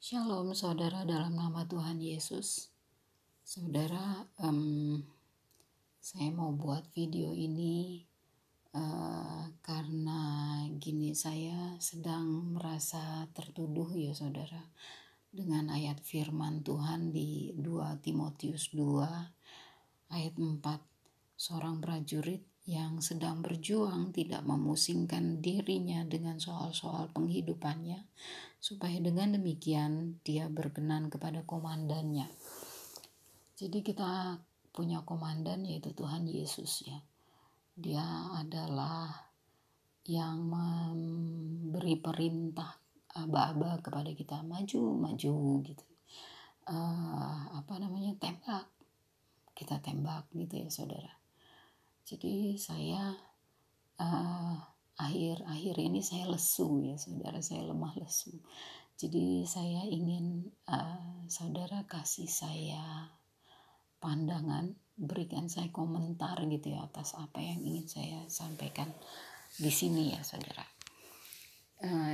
Shalom saudara dalam nama Tuhan Yesus. Saudara, saya mau buat video ini karena gini, saya sedang merasa tertuduh ya saudara, dengan ayat firman Tuhan di 2 Timotius 2 ayat 4. Seorang prajurit yang sedang berjuang tidak memusingkan dirinya dengan soal-soal penghidupannya, supaya dengan demikian dia berkenan kepada komandannya. Jadi kita punya komandan, yaitu Tuhan Yesus ya. Dia adalah yang memberi perintah aba-aba kepada kita, maju gitu. Tembak, kita tembak gitu ya saudara. Jadi saya akhir-akhir ini saya lesu ya saudara, saya lemah lesu. Jadi saya ingin saudara kasih saya pandangan, berikan saya komentar gitu ya atas apa yang ingin saya sampaikan di sini ya saudara.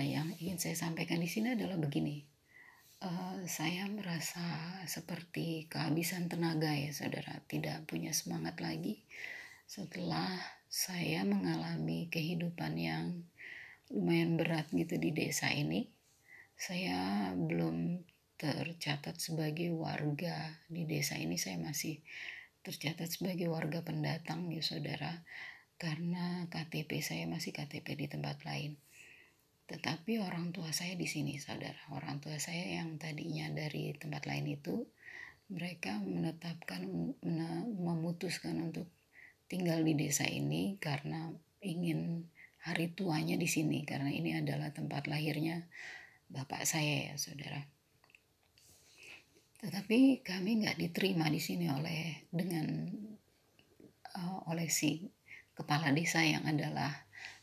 Yang ingin saya sampaikan di sini adalah begini. Saya merasa seperti kehabisan tenaga ya saudara, tidak punya semangat lagi setelah saya mengalami kehidupan yang lumayan berat gitu di desa ini. Saya belum tercatat sebagai warga di desa ini, saya masih tercatat sebagai warga pendatang ya saudara, karena KTP saya masih KTP di tempat lain. Tetapi orang tua saya di sini saudara, orang tua saya yang tadinya dari tempat lain itu, mereka memutuskan untuk tinggal di desa ini karena ingin hari tuanya di sini, karena ini adalah tempat lahirnya bapak saya ya saudara. Tetapi kami nggak diterima di sini oleh si kepala desa yang adalah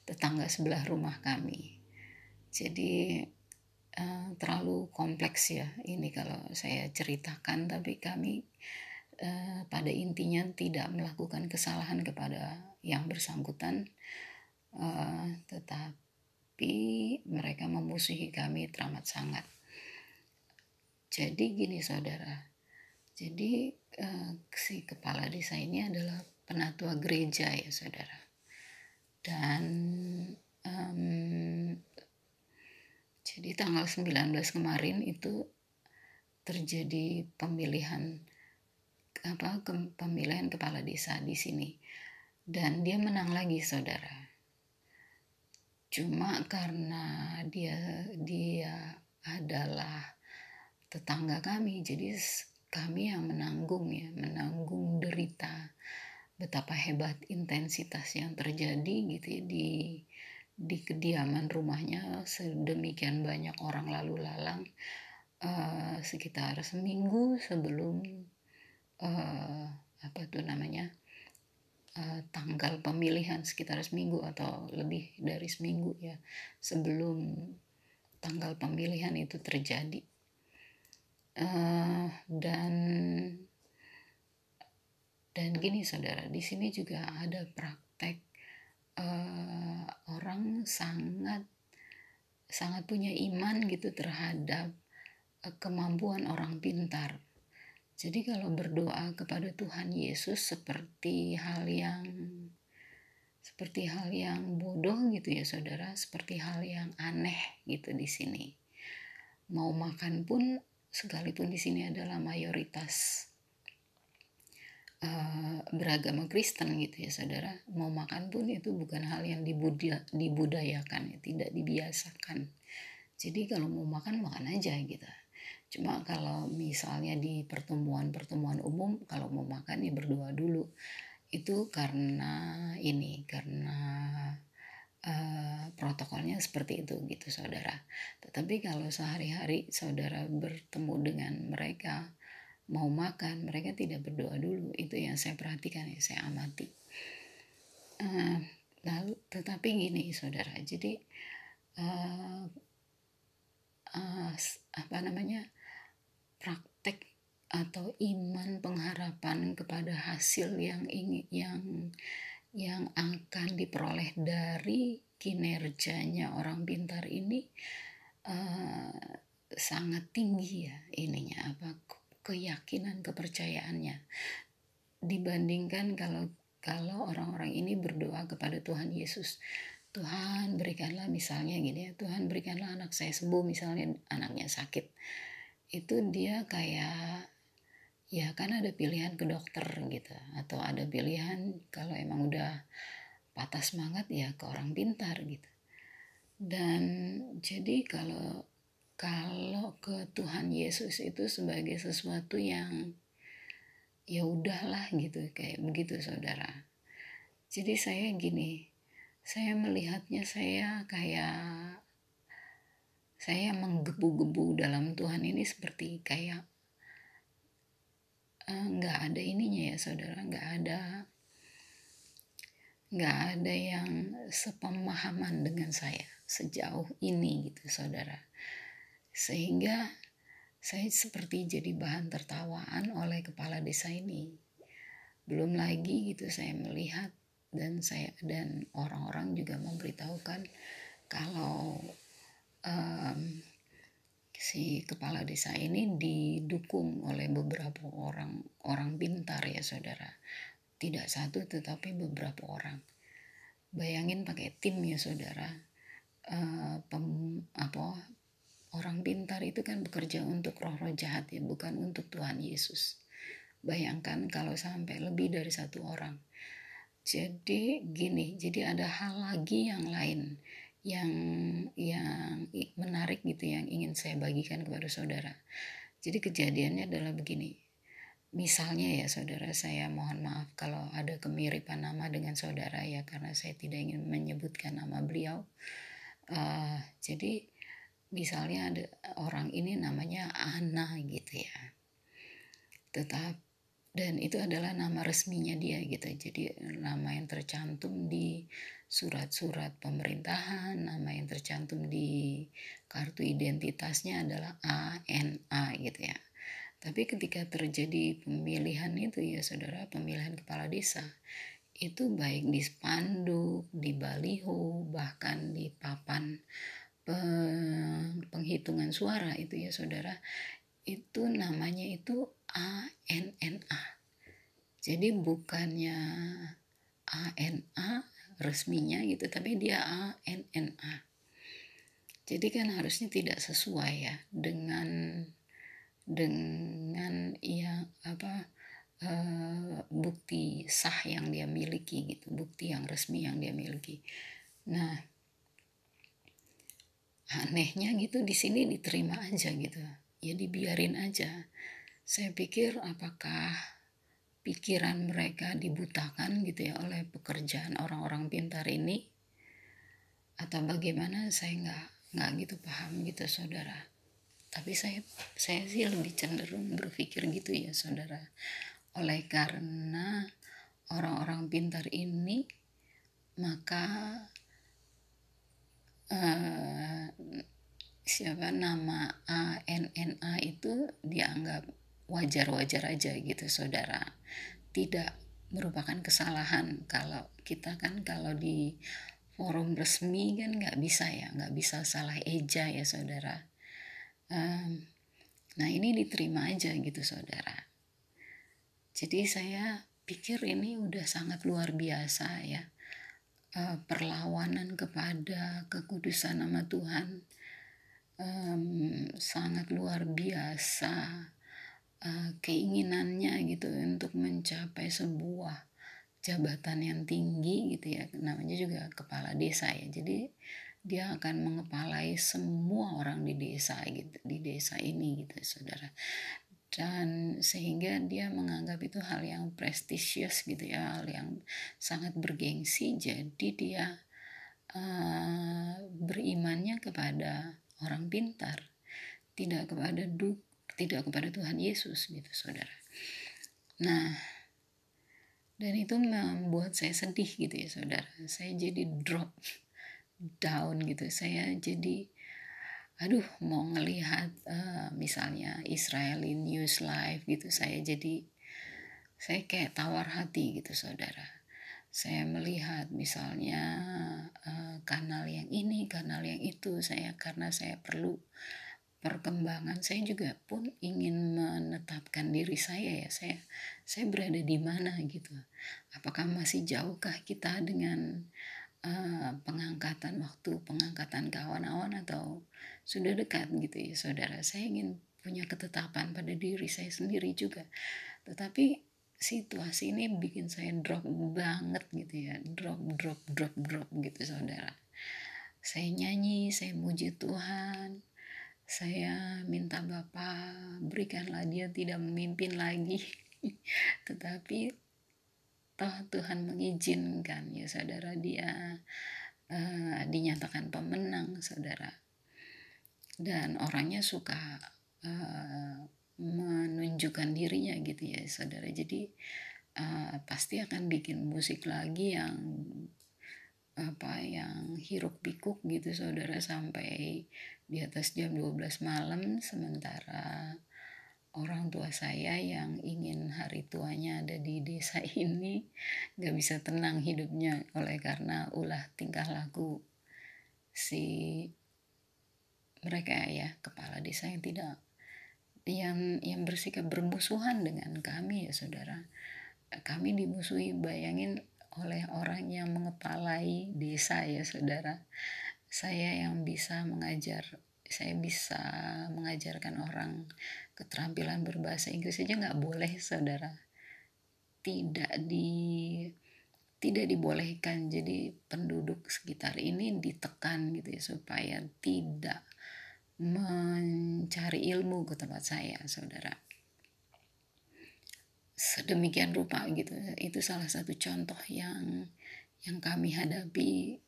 tetangga sebelah rumah kami. Jadi terlalu kompleks ya ini kalau saya ceritakan, tapi kami pada intinya tidak melakukan kesalahan kepada yang bersangkutan, tetapi mereka memusuhi kami teramat sangat. Jadi gini saudara, jadi si kepala desa ini adalah penatua gereja ya saudara, dan jadi tanggal 19 kemarin itu terjadi pemilihan kepala desa di sini, dan dia menang lagi saudara. Cuma karena dia adalah tetangga kami, jadi kami yang menanggung derita betapa hebat intensitas yang terjadi gitu ya, di kediaman rumahnya sedemikian banyak orang lalu lalang sekitar seminggu sebelum tanggal pemilihan, sekitar seminggu atau lebih dari seminggu ya sebelum tanggal pemilihan itu terjadi. Dan gini saudara, di sini juga ada praktek orang sangat punya iman gitu terhadap kemampuan orang pintar. Jadi kalau berdoa kepada Tuhan Yesus seperti hal yang bodoh gitu ya saudara, seperti hal yang aneh gitu di sini. Mau makan pun, sekalipun di sini adalah mayoritas beragama Kristen gitu ya saudara, mau makan pun itu bukan hal yang dibudayakan, tidak dibiasakan. Jadi kalau mau makan aja gitu. Cuma kalau misalnya di pertemuan umum, kalau mau makan ya berdoa dulu. Itu karena protokolnya seperti itu gitu saudara. Tetapi kalau sehari-hari saudara bertemu dengan mereka, mau makan, mereka tidak berdoa dulu. Itu yang saya perhatikan ya, saya amati. Lalu tetapi gini saudara, jadi praktek atau iman pengharapan kepada hasil yang akan diperoleh dari kinerjanya orang pintar ini sangat tinggi ya ininya, keyakinan, kepercayaannya, dibandingkan kalau orang-orang ini berdoa kepada Tuhan Yesus. Tuhan berikanlah, misalnya gini ya, Tuhan berikanlah anak saya sembuh, misalnya anaknya sakit. Itu dia kayak, ya kan ada pilihan ke dokter gitu, atau ada pilihan kalau emang udah patah semangat ya ke orang pintar gitu. Dan jadi kalau ke Tuhan Yesus itu sebagai sesuatu yang ya udahlah gitu, kayak begitu saudara. Jadi saya gini, saya melihatnya, saya menggebu-gebu dalam Tuhan ini seperti kayak nggak ada ininya ya saudara, nggak ada yang sepemahaman dengan saya sejauh ini gitu saudara, sehingga saya seperti jadi bahan tertawaan oleh kepala desa ini. Belum lagi gitu saya melihat dan orang-orang juga memberitahukan kalau si kepala desa ini didukung oleh beberapa orang pintar ya saudara. Tidak satu tetapi beberapa orang. Bayangin pakai tim ya saudara. Orang pintar itu kan bekerja untuk roh-roh jahat ya, bukan untuk Tuhan Yesus. Bayangkan kalau sampai lebih dari satu orang. Jadi gini, jadi ada hal lagi yang lain yang menarik gitu yang ingin saya bagikan kepada saudara. Jadi kejadiannya adalah begini. Misalnya ya saudara, saya mohon maaf kalau ada kemiripan nama dengan saudara ya, karena saya tidak ingin menyebutkan nama beliau. Jadi misalnya ada orang ini namanya Ana gitu ya, dan itu adalah nama resminya dia gitu. Jadi nama yang tercantum di surat-surat pemerintahan, nama yang tercantum di kartu identitasnya adalah ANA gitu ya. Tapi ketika terjadi pemilihan itu ya saudara, pemilihan kepala desa, itu baik di spanduk, di baliho, bahkan di papan penghitungan suara itu ya saudara, itu namanya itu ANNA. Jadi bukannya ANA resminya gitu, tapi dia ANNA. Jadi kan harusnya tidak sesuai ya dengan yang bukti sah yang dia miliki gitu, bukti yang resmi yang dia miliki. Nah, anehnya gitu di sini diterima aja gitu, ya dibiarin aja. Saya pikir apakah pikiran mereka dibutakan gitu ya oleh pekerjaan orang-orang pintar ini, atau bagaimana, saya nggak gitu paham gitu saudara. Tapi saya sih lebih cenderung berpikir gitu ya saudara, oleh karena orang-orang pintar ini maka nama ANNA itu dianggap wajar-wajar aja gitu saudara, tidak merupakan kesalahan. Kalau kita kan kalau di forum resmi kan nggak bisa salah eja ya saudara. Nah ini diterima aja gitu saudara. Jadi saya pikir ini udah sangat luar biasa ya, perlawanan kepada kekudusan nama Tuhan, sangat luar biasa keinginannya gitu untuk mencapai sebuah jabatan yang tinggi gitu ya, namanya juga kepala desa ya. Jadi dia akan mengepalai semua orang di desa gitu, di desa ini gitu saudara. Dan sehingga dia menganggap itu hal yang prestisius gitu ya, hal yang sangat bergengsi. Jadi dia berimannya kepada orang pintar, tidak kepada Tuhan Yesus gitu saudara. Nah, dan itu membuat saya sedih gitu ya saudara. Saya jadi drop down gitu. Saya jadi mau ngelihat misalnya Israeli News Live gitu, saya kayak tawar hati gitu saudara. Saya melihat misalnya kanal yang ini, kanal yang itu, karena saya perlu perkembangan saya juga pun ingin menetapkan diri saya ya, saya berada di mana gitu. Apakah masih jauhkah kita dengan pengangkatan waktu, pengangkatan ke awan-awan, atau sudah dekat gitu ya saudara. Saya ingin punya ketetapan pada diri saya sendiri juga. Tetapi situasi ini bikin saya drop banget gitu ya, drop gitu saudara. Saya nyanyi, saya muji Tuhan, saya minta Bapa berikanlah dia tidak memimpin lagi. Tetapi toh Tuhan mengizinkan ya saudara, dia dinyatakan pemenang saudara, dan orangnya suka menunjukkan dirinya gitu ya saudara. Jadi pasti akan bikin musik lagi yang hiruk pikuk gitu saudara, sampai di atas jam 12 malam, sementara orang tua saya yang ingin hari tuanya ada di desa ini gak bisa tenang hidupnya oleh karena ulah tingkah laku si mereka ya, kepala desa yang tidak yang bersikap bermusuhan dengan kami ya saudara. Kami dimusuhi, bayangin, oleh orang yang mengepalai desa ya saudara. Saya bisa mengajarkan orang keterampilan berbahasa Inggris aja nggak boleh saudara. Tidak dibolehkan. Jadi penduduk sekitar ini ditekan gitu ya, supaya tidak mencari ilmu ke tempat saya saudara. Sedemikian rupa gitu. Itu salah satu contoh yang kami hadapi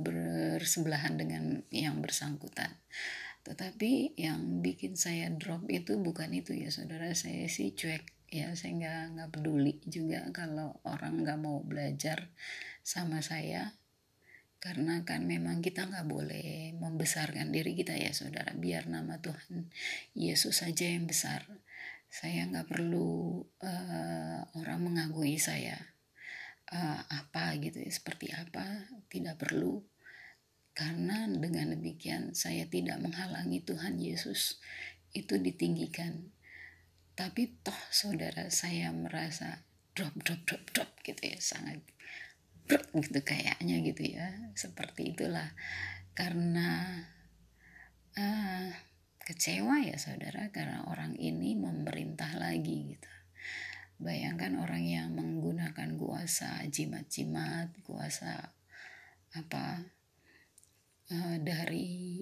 bersebelahan dengan yang bersangkutan. Tetapi yang bikin saya drop itu bukan itu ya saudara. Saya sih cuek ya, saya nggak peduli juga kalau orang nggak mau belajar sama saya, karena kan memang kita nggak boleh membesarkan diri kita ya saudara. Biar nama Tuhan Yesus saja yang besar. Saya nggak perlu orang mengagumi saya apa gitu ya, seperti apa, tidak perlu. Karena dengan demikian saya tidak menghalangi Tuhan Yesus itu ditinggikan. Tapi toh saudara, saya merasa drop gitu ya, sangat drop gitu kayaknya gitu ya, seperti itulah. Karena kecewa ya saudara, karena orang ini memerintah lagi gitu. Bayangkan orang yang menggunakan kuasa jimat-jimat, kuasa dari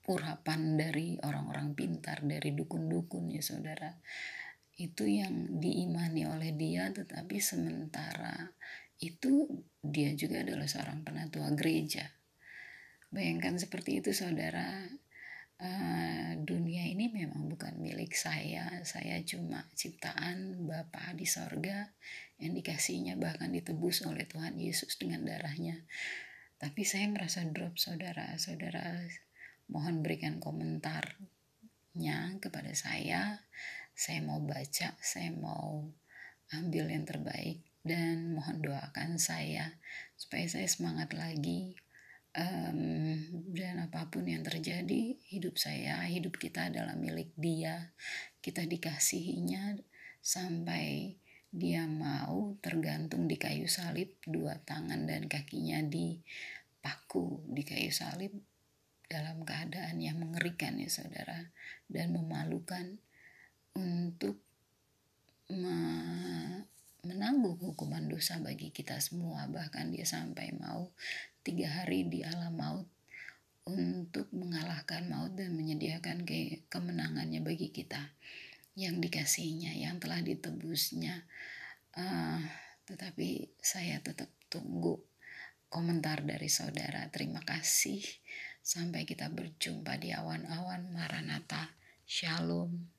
urapan dari orang-orang pintar, dari dukun-dukun ya saudara. Itu yang diimani oleh dia, tetapi sementara itu dia juga adalah seorang penatua gereja. Bayangkan seperti itu saudara. Dunia ini memang bukan milik saya cuma ciptaan Bapa di sorga yang dikasihnya, bahkan ditebus oleh Tuhan Yesus dengan darahnya. Tapi saya merasa drop saudara mohon berikan komentarnya kepada saya mau baca, saya mau ambil yang terbaik, dan mohon doakan saya supaya saya semangat lagi. Dan apapun yang terjadi, hidup kita adalah milik Dia. Kita dikasihinya sampai Dia mau tergantung di kayu salib, 2 tangan dan kakinya dipaku di kayu salib dalam keadaan yang mengerikan ya saudara, dan memalukan, untuk menanggung hukuman dosa bagi kita semua. Bahkan dia sampai mau 3 hari di alam maut untuk mengalahkan maut dan menyediakan kemenangannya bagi kita yang dikasihnya, yang telah ditebusnya. Tetapi saya tetap tunggu komentar dari saudara. Terima kasih. Sampai kita berjumpa di awan-awan. Maranatha. Shalom.